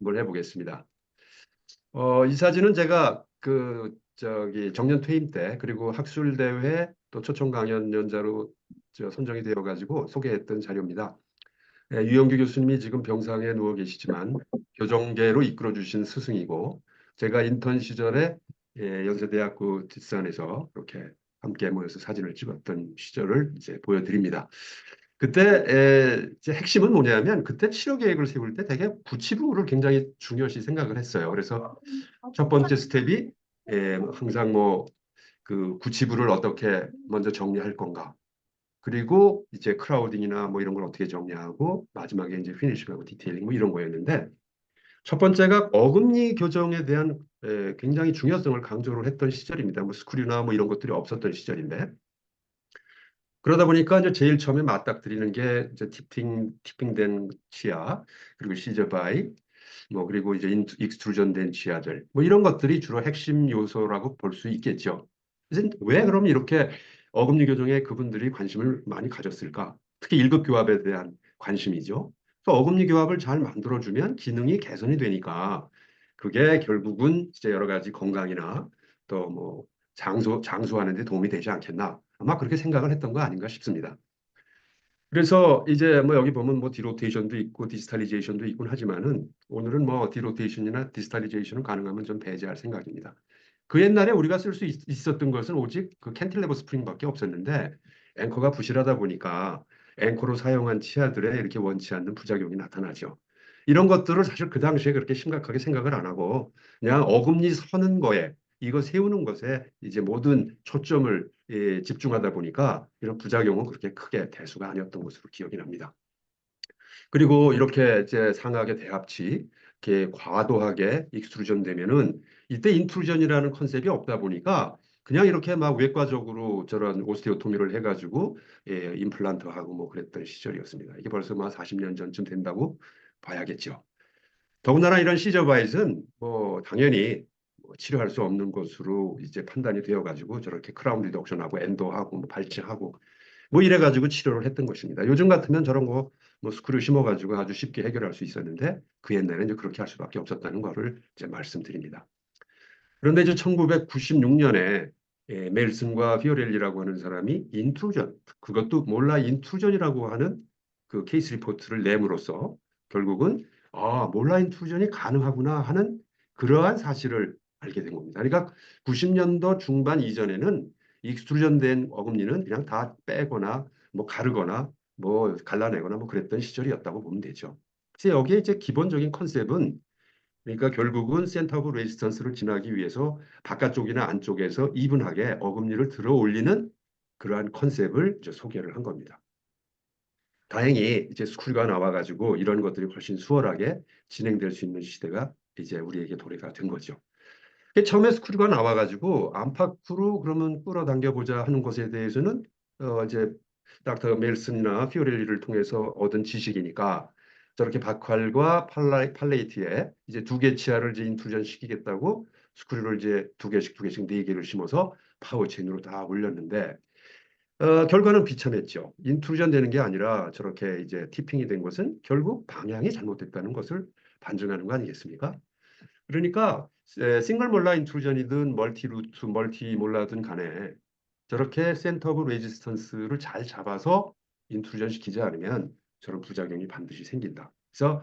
한번 해보겠습니다. 이 사진은 제가 정년 퇴임 때 그리고 학술대회 또 초청 강연연자로 선정이 되어가지고 소개했던 자료입니다. 유영규 교수님이 지금 병상에 누워 계시지만 교정계로 이끌어 주신 스승이고 제가 인턴 시절에 연세대학교 뒷산에서 이렇게 함께 모여서 사진을 찍었던 시절을 이제 보여드립니다. 그때 이제 핵심은 뭐냐면 그때 치료 계획을 세울 때 되게 구치부를 굉장히 중요시 생각을 했어요. 그래서 첫 번째 스텝이 항상 뭐 그 구치부를 어떻게 먼저 정리할 건가. 그리고 이제 크라우딩이나 뭐 이런 걸 어떻게 정리하고 마지막에 이제 피니싱하고 디테일링 뭐 이런 거였는데 첫 번째가 어금니 교정에 대한 굉장히 중요성을 강조를 했던 시절입니다. 뭐 스크류나 뭐 이런 것들이 없었던 시절인데 그러다 보니까 이제 제일 처음에 맞닥뜨리는 게 이제 티핑된 치아 그리고 시저바이 뭐 그리고 이제 익스트루전된 치아들 뭐 이런 것들이 주로 핵심 요소라고 볼 수 있겠죠. 그래서 왜 그럼 이렇게 어금니 교정에 그분들이 관심을 많이 가졌을까? 특히 일극 교합에 대한 관심이죠. 그래서 어금니 교합을 잘 만들어주면 기능이 개선이 되니까 그게 결국은 이제 여러 가지 건강이나 또 뭐 장수하는 데 도움이 되지 않겠나. 아마 그렇게 생각을 했던 거 아닌가 싶습니다. 그래서 이제 뭐 여기 보면 뭐 디로테이션도 있고 디스탈리제이션도 있곤 하지만은 오늘은 뭐 디로테이션이나 디스탈리제이션은 가능하면 좀 배제할 생각입니다. 그 옛날에 우리가 쓸 수 있었던 것은 오직 그 캔틸레버 스프링밖에 없었는데 앵커가 부실하다 보니까 앵커로 사용한 치아들에 이렇게 원치 않는 부작용이 나타나죠. 이런 것들을 사실 그 당시에 그렇게 심각하게 생각을 안 하고 그냥 어금니 서는 거에 이거 세우는 것에 이제 모든 초점을 집중하다 보니까 이런 부작용은 그렇게 크게 대수가 아니었던 것으로 기억이 납니다. 그리고 이렇게 이제 상하게 대합치, 이렇게 과도하게 익스트루전 되면은 이때 인트루전이라는 컨셉이 없다 보니까 그냥 이렇게 막 외과적으로 저런 오스테오토미를 해가지고 임플란트하고 뭐 그랬던 시절이었습니다. 이게 벌써 뭐 40년 전쯤 된다고 봐야겠죠. 더군다나 이런 시저바잇은 뭐 당연히 뭐 치료할 수 없는 것으로 이제 판단이 되어가지고 저렇게 크라운 리덕션하고 엔도하고 뭐 발치하고 뭐 이래가지고 치료를 했던 것입니다. 요즘 같으면 저런 거 뭐 스크류 심어가지고 아주 쉽게 해결할 수 있었는데 그 옛날에는 이제 그렇게 할 수밖에 없었다는 거를 이제 말씀드립니다. 그런데 이제 1996년에 멜슨과 피오렐리라고 하는 사람이 인트루전, 그것도 몰라 인트루전이라고 하는 그 케이스 리포트를 내므로써 결국은 몰라 인트루전이 가능하구나 하는 그러한 사실을 알게 된 겁니다. 그러니까 90년도 중반 이전에는 익스트루전된 어금니는 그냥 다 빼거나 뭐 가르거나 뭐 갈라내거나 뭐 그랬던 시절이었다고 보면 되죠. 그래서 여기에 이제 기본적인 컨셉은 그러니까 결국은 센터 오브 레지스턴스를 지나기 위해서 바깥쪽이나 안쪽에서 이분하게 어금니를 들어 올리는 그러한 컨셉을 이제 소개를 한 겁니다. 다행히 이제 스크류가 나와가지고 이런 것들이 훨씬 수월하게 진행될 수 있는 시대가 이제 우리에게 도래가 된 거죠. 처음에 스크류가 나와가지고 안팎으로 그러면 끌어당겨 보자 하는 것에 대해서는 이제 닥터 멜슨이나 피오렐리를 통해서 얻은 지식이니까 저렇게 박활과 팔레이트에 이제 두 개 치아를 이제 인투전 시키겠다고 스크류를 이제 두 개씩 네 개를 심어서 파워체인으로 다 올렸는데 결과는 비참했죠. 인투전 되는 게 아니라 저렇게 이제 티핑이 된 것은 결국 방향이 잘못됐다는 것을 반증하는 거 아니겠습니까? 그러니까 싱글 몰라 인트루전이든 멀티 루트, 멀티 몰라든 간에 저렇게 센터 오브 레지스턴스를 잘 잡아서 인트루전 시키지 않으면 저런 부작용이 반드시 생긴다. 그래서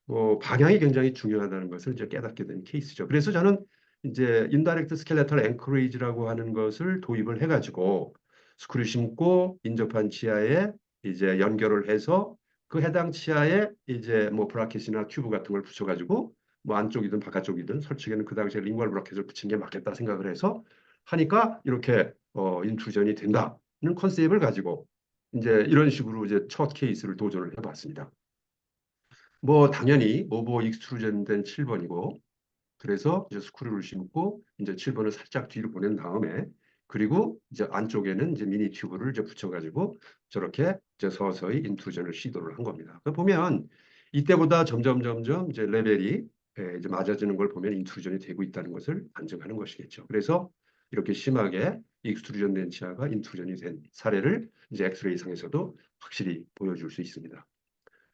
뭐 방향이 굉장히 중요하다는 것을 이제 깨닫게 된 케이스죠. 그래서 저는 이제 인다이렉트 스켈레탈 앵커레이지라고 하는 것을 도입을 해가지고 스크류 심고 인접한 치아에 이제 연결을 해서 그 해당 치아에 이제 뭐 브라켓이나 튜브 같은 걸 붙여가지고 뭐 안쪽이든 바깥쪽이든 솔직히는 그 당시에 링괄 브라켓을 붙인 게 맞겠다 생각을 해서 하니까 이렇게 인트루전이 된다는 컨셉을 가지고 이제 이런 식으로 이제 첫 케이스를 도전을 해봤습니다. 뭐 당연히 오버 익스트루전된 7번이고 그래서 이제 스크류를 심고 이제 7번을 살짝 뒤로 보낸 다음에 그리고 이제 안쪽에는 이제 미니 튜브를 이제 붙여가지고 저렇게 이제 서서히 인트루전을 시도를 한 겁니다. 보면 이때보다 점점 이제 레벨이 이제 맞아지는 걸 보면 인트루전이 되고 있다는 것을 반증하는 것이겠죠. 그래서 이렇게 심하게 익스트루전된 치아가 인트루전이 된 사례를 이제 엑스레이 상에서도 확실히 보여줄 수 있습니다.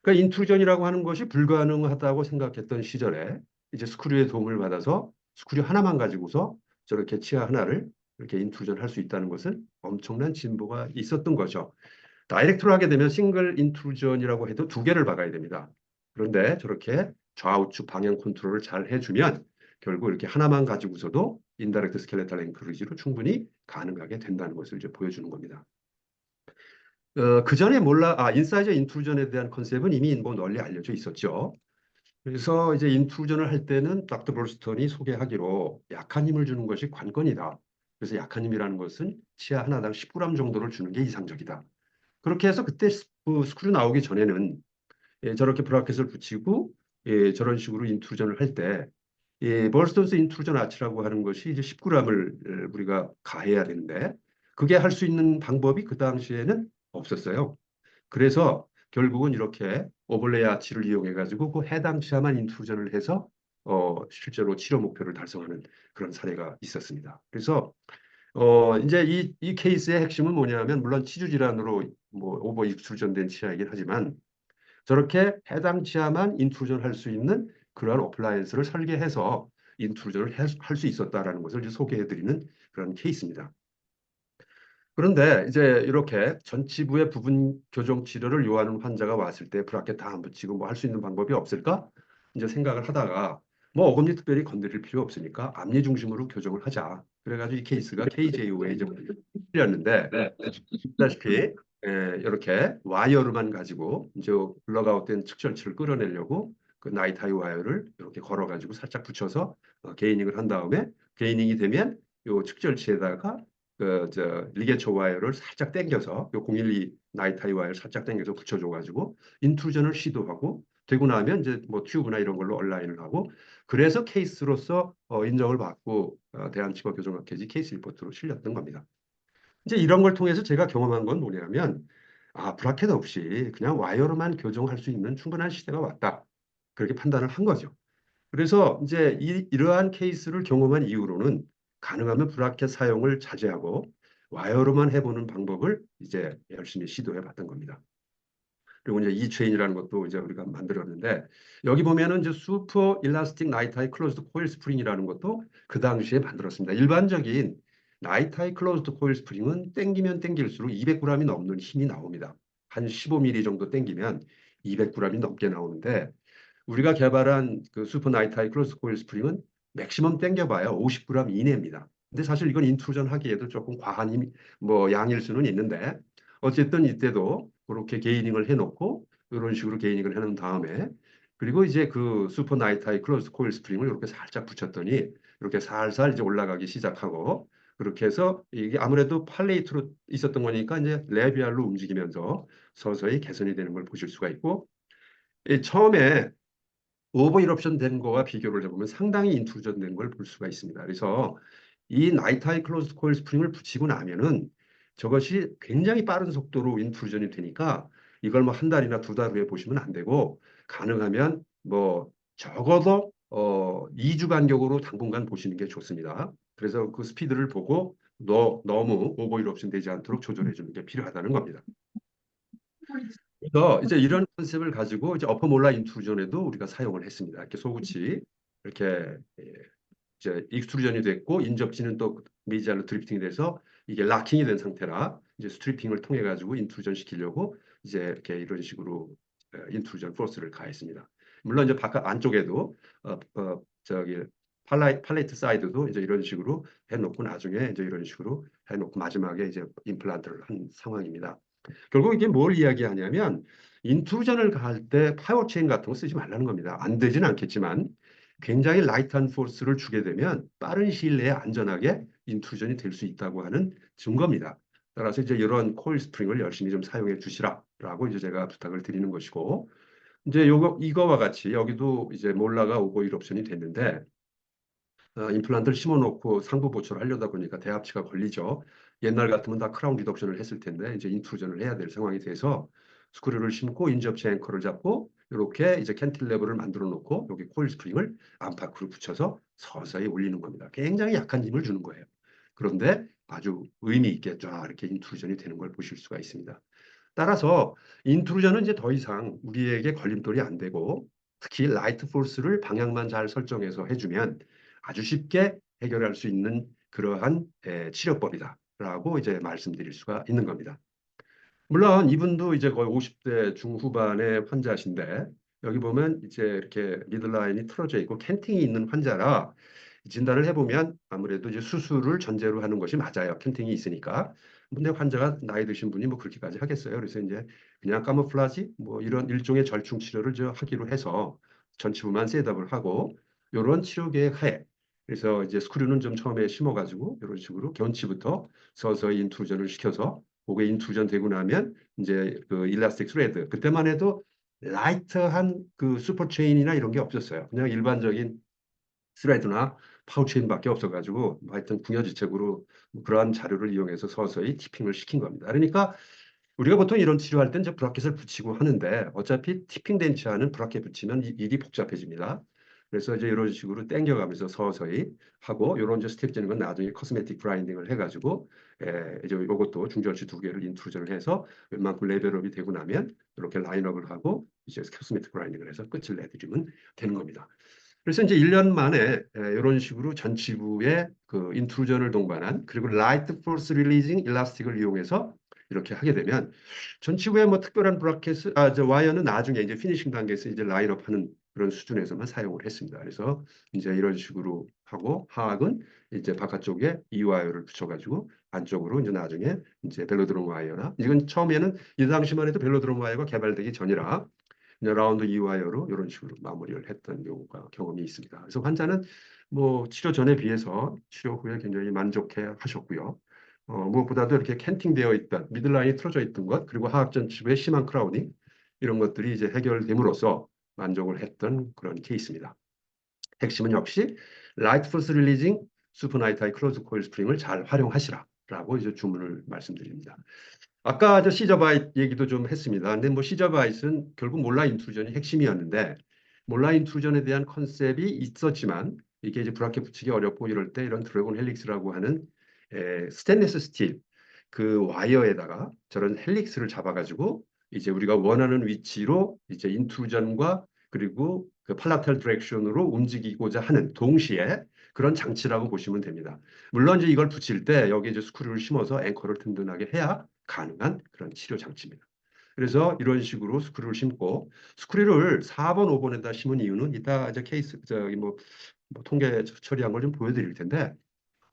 그러니까 인트루전이라고 하는 것이 불가능하다고 생각했던 시절에 이제 스크류의 도움을 받아서 스크류 하나만 가지고서 저렇게 치아 하나를 이렇게 인트루전 할 수 있다는 것은 엄청난 진보가 있었던 거죠. 다이렉트로 하게 되면 싱글 인트루전이라고 해도 두 개를 박아야 됩니다. 그런데 저렇게 좌우측 방향 컨트롤을 잘 해주면 결국 이렇게 하나만 가지고서도 인다이렉트 스켈레탈 앵크리지로 충분히 가능하게 된다는 것을 이제 보여주는 겁니다. 그 전에 인사이저 인트루전에 대한 컨셉은 이미 뭐 널리 알려져 있었죠. 그래서 이제 인트루전을 할 때는 닥터 볼스턴이 소개하기로 약한 힘을 주는 것이 관건이다. 그래서 약한 힘이라는 것은 치아 하나당 10g 정도를 주는 게 이상적이다. 그렇게 해서 그때 스크류 나오기 전에는 저렇게 브라켓을 붙이고 저런 식으로 인트루전을 할 때 벌스턴스 인트루전 아치라고 하는 것이 이제 10g을 우리가 가해야 되는데 그게 할 수 있는 방법이 그 당시에는 없었어요. 그래서 결국은 이렇게 오벌레이 아치를 이용해 가지고 그 해당 치아만 인트루전을 해서 실제로 치료 목표를 달성하는 그런 사례가 있었습니다. 그래서 이제 이 케이스의 핵심은 뭐냐면 물론 치주 질환으로 뭐 오버 익스트루전된 치아이긴 하지만 저렇게 해당 치아만 인트루전 할 수 있는 그러한 어플라이언스를 설계해서 인트루전을 할 수 있었다라는 것을 이제 소개해드리는 그런 케이스입니다. 그런데 이제 이렇게 전치부의 부분 교정 치료를 요하는 환자가 왔을 때 브라켓 다 안 붙이고 뭐 할 수 있는 방법이 없을까? 이제 생각을 하다가 뭐 어금니 특별히 건드릴 필요 없으니까 앞니 중심으로 교정을 하자. 그래가지고 이 케이스가 KJO의 이제 풀렸는데 보다시피 이렇게 와이어로만 가지고 이제 블럭아웃된 측정치를 끌어내려고 그 나이트 하이 와이어를 이렇게 걸어가지고 살짝 붙여서 게이닝을 한 다음에 게이닝이 되면 요 측절치에다가 저 리게처 와이어를 살짝 당겨서 요 012 나이트 하이 와이어를 살짝 당겨서 붙여줘가지고 인트루전을 시도하고 되고 나면 이제 뭐 튜브나 이런 걸로 얼라인을 하고 그래서 케이스로서 인정을 받고 대한치과교정학회지 케이스 리포트로 실렸던 겁니다. 이제 이런 걸 통해서 제가 경험한 건 뭐냐면, 브라켓 없이 그냥 와이어로만 교정할 수 있는 충분한 시대가 왔다. 그렇게 판단을 한 거죠. 그래서 이제 이러한 케이스를 경험한 이후로는 가능하면 브라켓 사용을 자제하고 와이어로만 해보는 방법을 이제 열심히 시도해 봤던 겁니다. 그리고 이제 이체인이라는 것도 이제 우리가 만들었는데 여기 보면은 이제 슈퍼 일라스틱 나이트하이 클로즈드 코일 스프링이라는 것도 그 당시에 만들었습니다. 일반적인 나이트하이 클로즈드 코일 스프링은 땡기면 땡길수록 200g이 넘는 힘이 나옵니다. 한 15mm 정도 땡기면 200g이 넘게 나오는데 우리가 개발한 그 슈퍼 나이트하이 클로즈드 코일 스프링은 맥시멈 땡겨봐야 50g 이내입니다. 근데 사실 이건 인트루전 하기에도 조금 과한 힘, 뭐 양일 수는 있는데 어쨌든 이때도 그렇게 게이닝을 해놓고 이런 식으로 게이닝을 해놓은 다음에 그리고 이제 그 슈퍼 나이트 하이 클로즈 코일 스프링을 이렇게 살짝 붙였더니 이렇게 살살 이제 올라가기 시작하고 그렇게 해서 이게 아무래도 팔레이트로 있었던 거니까 이제 레비알로 움직이면서 서서히 개선이 되는 걸 보실 수가 있고 처음에 오버 이럽션 된 거와 비교를 해보면 상당히 인트루전 된 걸 볼 수가 있습니다. 그래서 이 나이트 하이 클로즈 코일 스프링을 붙이고 나면은 저것이 굉장히 빠른 속도로 인트루전이 되니까 이걸 뭐 한 달이나 두 달 후에 보시면 안 되고 가능하면 뭐 적어도 2주 간격으로 당분간 보시는 게 좋습니다. 그래서 그 스피드를 보고 너무 오버 이럽션 되지 않도록 조절해 주는 게 필요하다는 겁니다. 그래서 이제 이런 컨셉을 가지고 이제 어퍼 몰라 인트루전에도 우리가 사용을 했습니다. 이렇게 소구치 이렇게 이제 익스트루전이 됐고 인접지는 또 메이지알로 드리프팅이 돼서 이게 락킹이 된 상태라 이제 스트리핑을 통해 가지고 인트루전 시키려고 이제 이렇게 이런 식으로 인트루전 포스를 가했습니다. 물론 이제 바깥 안쪽에도 저기 팔레트 사이드도 이제 이런 식으로 해놓고 나중에 이제 이런 식으로 해놓고 마지막에 이제 임플란트를 한 상황입니다. 결국 이게 뭘 이야기하냐면 인트루전을 갈 때 파워체인 같은 거 쓰지 말라는 겁니다. 안 되진 않겠지만 굉장히 라이트한 포스를 주게 되면 빠른 시일 내에 안전하게 인트루전이 될 수 있다고 하는 증거입니다. 따라서 이제 이런 코일 스프링을 열심히 좀 사용해 주시라라고 이제 제가 부탁을 드리는 것이고 이제 이거와 같이 여기도 이제 몰라가 오버힐 옵션이 됐는데 임플란트를 심어놓고 상부 보초를 하려다 보니까 대합치가 걸리죠. 옛날 같으면 다 크라운 리덕션을 했을 텐데 이제 인트루전을 해야 될 상황이 돼서 스크류를 심고 인접체 앵커를 잡고 이렇게 이제 캔틸레버를 만들어 놓고 여기 코일 스프링을 안팎으로 붙여서 서서히 올리는 겁니다. 굉장히 약한 힘을 주는 거예요. 그런데 아주 의미 있게 쫙 이렇게 인트루전이 되는 걸 보실 수가 있습니다. 따라서 인트루전은 이제 더 이상 우리에게 걸림돌이 안 되고 특히 라이트 포스를 방향만 잘 설정해서 해주면 아주 쉽게 해결할 수 있는 그러한 치료법이다라고 이제 말씀드릴 수가 있는 겁니다. 물론 이분도 이제 거의 50대 중후반의 환자신데 여기 보면 이제 이렇게 미들라인이 틀어져 있고 캔팅이 있는 환자라 진단을 해보면 아무래도 이제 수술을 전제로 하는 것이 맞아요. 캔팅이 있으니까. 근데 환자가 나이 드신 분이 뭐 그렇게까지 하겠어요. 그래서 이제 그냥 카모플라지 뭐 이런 일종의 절충 치료를 저 하기로 해서 전치부만 셋업을 하고 이런 치료 계획 하에 그래서 이제 스크류는 좀 처음에 심어가지고 이런 식으로 견치부터 서서히 인투전을 시켜서 그게 인투전 되고 나면 이제 그 일라스틱 스레드 그때만 해도 라이트한 그 슈퍼 체인이나 이런 게 없었어요. 그냥 일반적인 스레드나 파우체인밖에 없어가지고 하여튼 궁여지책으로 그러한 자료를 이용해서 서서히 티핑을 시킨 겁니다. 그러니까 우리가 보통 이런 치료할 땐 이제 브라켓을 붙이고 하는데 어차피 티핑 덴치아는 브라켓 붙이면 일이 복잡해집니다. 그래서 이제 이런 식으로 당겨가면서 서서히 하고 이런 이제 스텝 되는 건 나중에 커스메틱 그라인딩을 해가지고 이제 이것도 중절치 두 개를 인트루전을 해서 웬만큼 레벨업이 되고 나면 이렇게 라인업을 하고 이제 커스메틱 그라인딩을 해서 끝을 내드리면 되는 겁니다. 그래서 이제 1년 만에 이런 식으로 전치부에 그 인트루전을 동반한 그리고 라이트 포스 릴리징 일라스틱을 이용해서 이렇게 하게 되면 전치부에 뭐 특별한 브라켓, 저 와이어는 나중에 이제 피니싱 단계에서 이제 라인업하는 그런 수준에서만 사용을 했습니다. 그래서 이제 이런 식으로 하고 하악은 이제 바깥쪽에 이 와이어를 붙여가지고 안쪽으로 이제 나중에 이제 벨로드롬 와이어나 이건 처음에는 이 당시만 해도 벨로드롬 와이어가 개발되기 전이라 라운드 이와이어로 이런 식으로 마무리를 했던 경험이 있습니다. 그래서 환자는 뭐 치료 전에 비해서 치료 후에 굉장히 만족해 하셨고요. 무엇보다도 이렇게 캔팅되어 있던 미들라인이 틀어져 있던 것 그리고 하악전 치부의 심한 크라우딩 이런 것들이 이제 해결됨으로써 만족을 했던 그런 케이스입니다. 핵심은 역시 라이트 포스 릴리징 슈퍼나이트하이 클로즈 코일 스프링을 잘 활용하시라라고 이제 주문을 말씀드립니다. 아까 저 시저바잇 얘기도 좀 했습니다. 근데 뭐 시저바잇은 결국 몰라 인트루전이 핵심이었는데 몰라 인트루전에 대한 컨셉이 있었지만 이게 이제 브라켓 붙이기 어렵고 이럴 때 이런 드래곤 헬릭스라고 하는 스테인리스 스틸 그 와이어에다가 저런 헬릭스를 잡아가지고 이제 우리가 원하는 위치로 이제 인트루전과 그리고 그 팔라탈 디렉션으로 움직이고자 하는 동시에 그런 장치라고 보시면 됩니다. 물론 이제 이걸 붙일 때 여기 이제 스크류를 심어서 앵커를 든든하게 해야 가능한 그런 치료 장치입니다. 그래서 이런 식으로 스크류를 심고 스크류를 4번, 5번에다 심은 이유는 이따 이제 케이스 저기 뭐 통계 처리한 걸 좀 보여드릴 텐데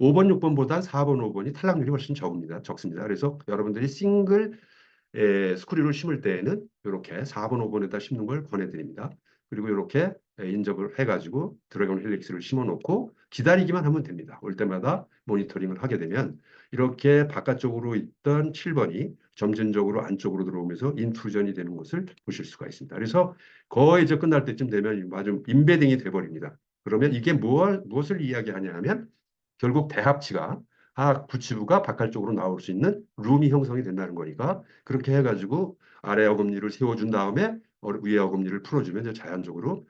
5번, 6번보다 4번, 5번이 탈락률이 훨씬 적습니다. 그래서 여러분들이 싱글 스크류를 심을 때에는 이렇게 4번, 5번에다 심는 걸 권해드립니다. 그리고 이렇게 인접을 해가지고 드래곤 헬릭스를 심어놓고 기다리기만 하면 됩니다. 올 때마다 모니터링을 하게 되면 이렇게 바깥쪽으로 있던 7번이 점진적으로 안쪽으로 들어오면서 인트루전이 되는 것을 보실 수가 있습니다. 그래서 거의 이제 끝날 때쯤 되면 아주 인베딩이 돼버립니다. 그러면 이게 무엇을 이야기하냐 하면 결국 대합치가 구치부가 바깥쪽으로 나올 수 있는 룸이 형성이 된다는 거니까 그렇게 해가지고 아래 어금니를 세워준 다음에 위에 어금니를 풀어주면 이제 자연적으로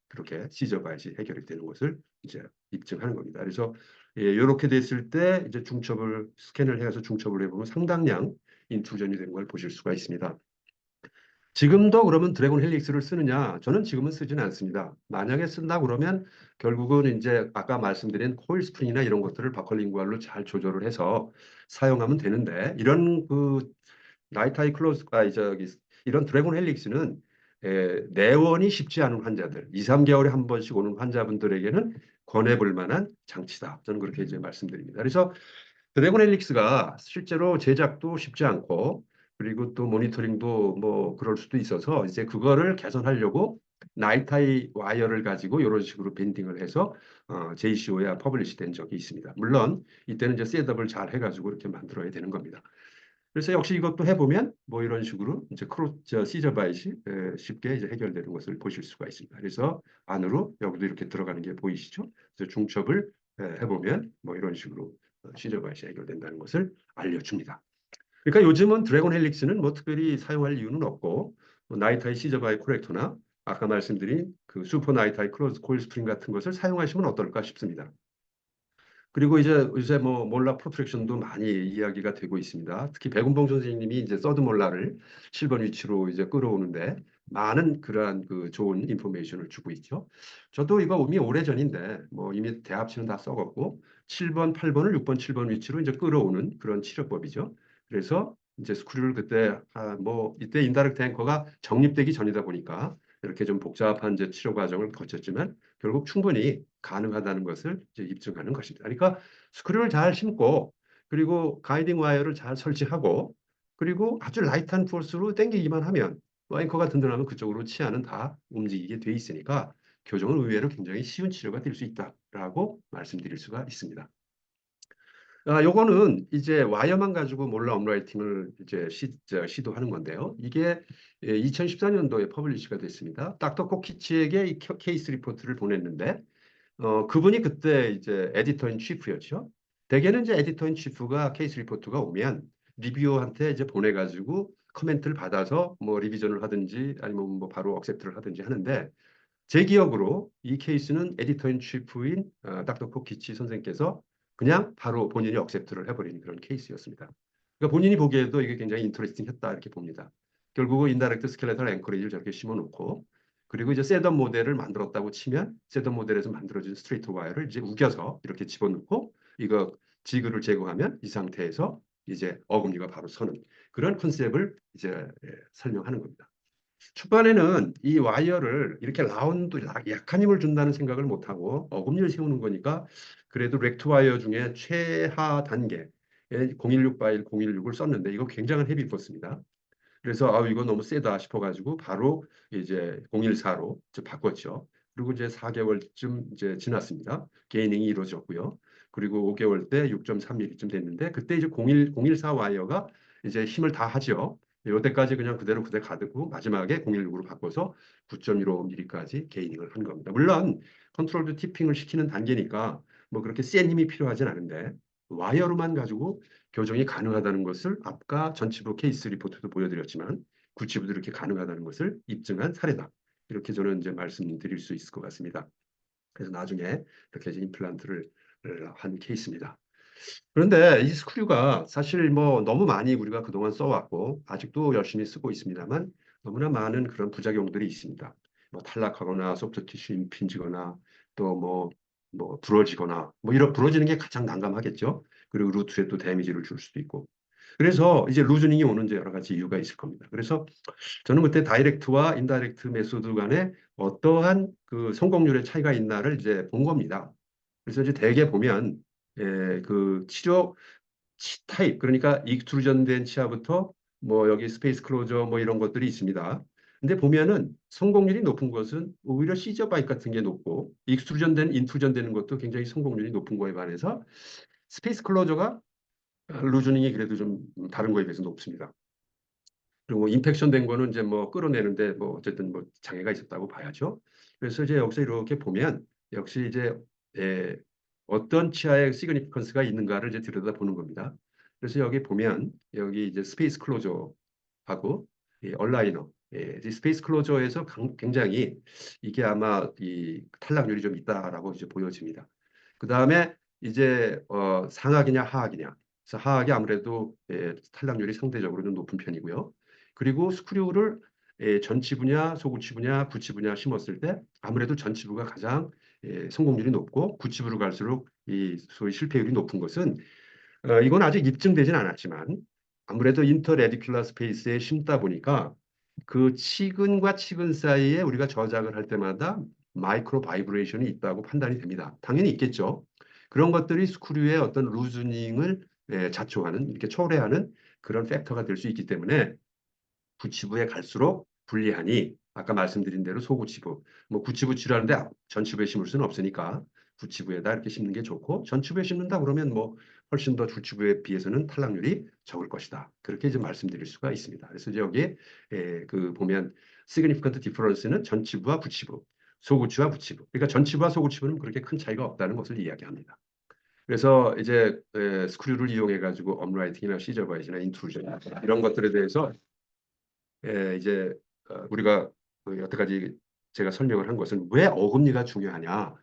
그렇게 시저바이시 해결이 되는 것을 이제 입증하는 겁니다. 그래서 이렇게 됐을 때 이제 중첩을 스캔을 해서 중첩을 해보면 상당량 인투전이 되는 걸 보실 수가 있습니다. 지금도 그러면 드래곤 헬릭스를 쓰느냐? 저는 지금은 쓰지는 않습니다. 만약에 쓴다 그러면 결국은 이제 아까 말씀드린 코일 스프링이나 이런 것들을 바컬링구알로 잘 조절을 해서 사용하면 되는데 이런 그 나이트하이 클로즈 저기 이런 드래곤 헬릭스는 내원이 쉽지 않은 환자들, 2, 3개월에 한 번씩 오는 환자분들에게는 권해볼 만한 장치다. 저는 그렇게 이제 말씀드립니다. 그래서 드래곤 헬릭스가 실제로 제작도 쉽지 않고 그리고 또 모니터링도 뭐 그럴 수도 있어서 이제 그거를 개선하려고 나이트하이 와이어를 가지고 이런 식으로 밴딩을 해서 JCO에 퍼블리시 된 적이 있습니다. 물론 이때는 이제 셋업을 잘 해가지고 이렇게 만들어야 되는 겁니다. 그래서 역시 이것도 해보면 뭐 이런 식으로 이제 시저바이시 쉽게 이제 해결되는 것을 보실 수가 있습니다. 그래서 안으로 여기도 이렇게 들어가는 게 보이시죠? 그래서 중첩을 해보면 뭐 이런 식으로 시저바이시 해결된다는 것을 알려줍니다. 그러니까 요즘은 드래곤 헬릭스는 뭐 특별히 사용할 이유는 없고 뭐 나이트하이 시저바이 코렉터나 아까 말씀드린 그 슈퍼 나이트하이 클로즈 코일 스프링 같은 것을 사용하시면 어떨까 싶습니다. 그리고 이제 요새 뭐 몰라 프로트랙션도 많이 이야기가 되고 있습니다. 특히 백운봉 선생님이 이제 서드 몰라를 7번 위치로 이제 끌어오는데 많은 그러한 그 좋은 인포메이션을 주고 있죠. 저도 이거 이미 오래전인데 뭐 이미 대합치는 다 썩었고 7번, 8번을 6번, 7번 위치로 이제 끌어오는 그런 치료법이죠. 그래서 이제 스크류를 그때 뭐 이때 인다렉트 앵커가 정립되기 전이다 보니까 이렇게 좀 복잡한 이제 치료 과정을 거쳤지만 결국 충분히 가능하다는 것을 이제 입증하는 것입니다. 그러니까 스크류를 잘 심고 그리고 가이딩 와이어를 잘 설치하고 그리고 아주 라이트한 포스로 당기기만 하면 앵커가 든든하면 그쪽으로 치아는 다 움직이게 돼 있으니까 교정은 의외로 굉장히 쉬운 치료가 될 수 있다라고 말씀드릴 수가 있습니다. 요거는 이제 와이어만 가지고 몰라 업라이팅을 이제 시도하는 건데요. 이게 2014년도에 퍼블리시가 됐습니다. 닥터 코키치에게 이 케이스 리포트를 보냈는데 그분이 그때 이제 에디터인 치프였죠. 대개는 이제 에디터인 치프가 케이스 리포트가 오면 리뷰어한테 이제 보내가지고 커멘트를 받아서 뭐 리비전을 하든지 아니면 뭐 바로 억셉트를 하든지 하는데 제 기억으로 이 케이스는 에디터인 치프인 닥터 코키치 선생께서 그냥 바로 본인이 억셉트를 해버리는 그런 케이스였습니다. 그러니까 본인이 보기에도 이게 굉장히 인터레스팅했다 이렇게 봅니다. 결국은 인다렉트 스켈레탈 앵커리지를 저렇게 심어놓고 그리고 이제 세던 모델을 만들었다고 치면 세던 모델에서 만들어진 스트레이트 와이어를 이제 우겨서 이렇게 집어넣고 이거 지그를 제거하면 이 상태에서 이제 어금니가 바로 서는 그런 컨셉을 이제 설명하는 겁니다. 초반에는 이 와이어를 이렇게 라운드 약한 힘을 준다는 생각을 못하고 어금니를 세우는 거니까 그래도 렉트 와이어 중에 최하 단계의 016 바이 016을 썼는데 이거 굉장한 헤비 포스입니다. 그래서 이거 너무 세다 싶어가지고 바로 이제 014로 바꿨죠. 그리고 이제 4개월쯤 이제 지났습니다. 게이닝이 이루어졌고요. 그리고 5개월 때 6.3mm쯤 됐는데 그때 이제 014 와이어가 이제 힘을 다 하죠. 이때까지 그냥 그대 가두고 마지막에 016으로 바꿔서 9.15mm까지 게이닝을 한 겁니다. 물론 컨트롤드 티핑을 시키는 단계니까 뭐 그렇게 센 힘이 필요하진 않은데 와이어로만 가지고 교정이 가능하다는 것을 아까 전치부 케이스 리포트도 보여드렸지만 구치부도 이렇게 가능하다는 것을 입증한 사례다. 이렇게 저는 이제 말씀드릴 수 있을 것 같습니다. 그래서 나중에 이렇게 이제 임플란트를 한 케이스입니다. 그런데 이 스크류가 사실 뭐 너무 많이 우리가 그동안 써왔고 아직도 열심히 쓰고 있습니다만 너무나 많은 그런 부작용들이 있습니다. 뭐 탈락하거나 소프트 티슈 임핀지거나 또 뭐 부러지거나 뭐 이런 부러지는 게 가장 난감하겠죠. 그리고 루트에 또 데미지를 줄 수도 있고. 그래서 이제 루즈닝이 오는 여러 가지 이유가 있을 겁니다. 그래서 저는 그때 다이렉트와 인다이렉트 메소드 간에 어떠한 그 성공률의 차이가 있나를 이제 본 겁니다. 그래서 이제 대개 보면 그 치료 타입 그러니까 익스트루전된 치아부터 뭐 여기 스페이스 클로저 뭐 이런 것들이 있습니다. 근데 보면은 성공률이 높은 것은 오히려 시저 바이크 같은 게 높고 익스트루전된 인트루전 되는 것도 굉장히 성공률이 높은 거에 반해서 스페이스 클로저가 루즈닝이 그래도 좀 다른 거에 비해서 높습니다. 그리고 뭐 인펙션 된 거는 이제 뭐 끌어내는데 뭐 어쨌든 뭐 장애가 있었다고 봐야죠. 그래서 이제 여기서 이렇게 보면 역시 이제 에, 어떤 치아에 시그니피컨스가 있는가를 이제 들여다보는 겁니다. 그래서 여기 보면 여기 이제 스페이스 클로저하고 이 얼라이너, 이제 스페이스 클로저에서 굉장히 이게 아마 이 탈락률이 좀 있다라고 이제 보여집니다. 그 다음에 이제 상악이냐 하악이냐. 그래서 하악이 아무래도 탈락률이 상대적으로 좀 높은 편이고요. 그리고 스크류를 전치부냐 소구치부냐 구치부냐 심었을 때 아무래도 전치부가 가장 성공률이 높고 구치부로 갈수록 이 소위 실패율이 높은 것은 이건 아직 입증되진 않았지만 아무래도 인터레디큘러 스페이스에 심다 보니까 그 치근과 치근 사이에 우리가 저작을 할 때마다 마이크로 바이브레이션이 있다고 판단이 됩니다. 당연히 있겠죠. 그런 것들이 스크류의 어떤 루즈닝을 자초하는 이렇게 초래하는 그런 팩터가 될 수 있기 때문에 구치부에 갈수록 불리하니 아까 말씀드린 대로 소구치부, 뭐 구치부 치료하는데 전치부에 심을 수는 없으니까 구치부에다 이렇게 심는 게 좋고 전치부에 심는다 그러면 뭐 훨씬 더 주치부에 비해서는 탈락률이 적을 것이다. 그렇게 이제 말씀드릴 수가 있습니다. 그래서 이제 여기 그 보면 significant difference는 전치부와 구치부, 소구치와 구치부. 그러니까 전치부와 소구치부는 그렇게 큰 차이가 없다는 것을 이야기합니다. 그래서 이제 스크류를 이용해 가지고 업라이팅이나 시저바이즈나 인트루전 이런 것들에 대해서 이제 우리가 그 여태까지 제가 설명을 한 것은 왜 어금니가 중요하냐.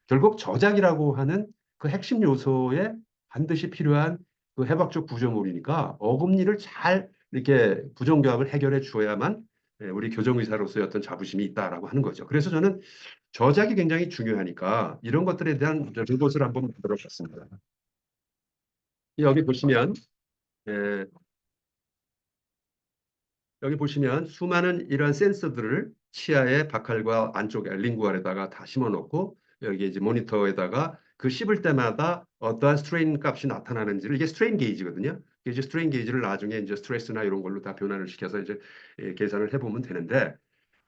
결국 저작이라고 하는 그 핵심 요소에 반드시 필요한 그 해박적 구조물이니까 어금니를 잘 이렇게 부정교합을 해결해 주어야만 우리 교정의사로서의 어떤 자부심이 있다라고 하는 거죠. 그래서 저는 저작이 굉장히 중요하니까 이런 것들에 대한 로봇을 한번 만들어 봤습니다. 여기 보시면 예, 여기 보시면 수많은 이러한 센서들을 치아의 박칼과 안쪽에 링구알에다가 다 심어 놓고 여기 이제 모니터에다가 그 씹을 때마다 어떠한 스트레인 값이 나타나는지를 이게 스트레인 게이지거든요. 이게 이제 스트레인 게이지를 나중에 이제 스트레스나 이런 걸로 다 변환을 시켜서 이제 계산을 해보면 되는데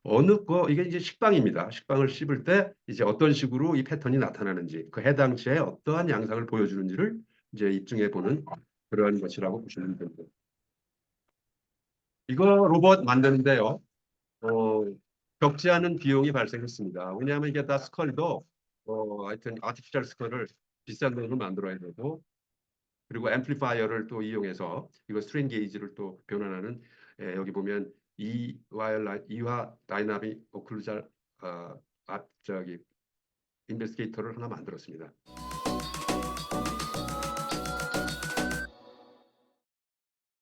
어느 거 이게 이제 식빵입니다. 식빵을 씹을 때 이제 어떤 식으로 이 패턴이 나타나는지 그 해당치에 어떠한 양상을 보여주는지를 이제 입증해 보는 그러한 것이라고 보시면 됩니다. 이거 로봇 만드는데요. 어, 적지 않은 비용이 발생했습니다. 왜냐하면 이게 다 스컬도 하여튼 아티피셜 스컬을 비싼 돈으로 만들어야 되고 그리고 앰플리파이어를 또 이용해서 이거 스트레인 게이지를 또 변환하는 여기 보면 이화 다이나믹 오클루잘 저기 인베스티게이터를 하나 만들었습니다.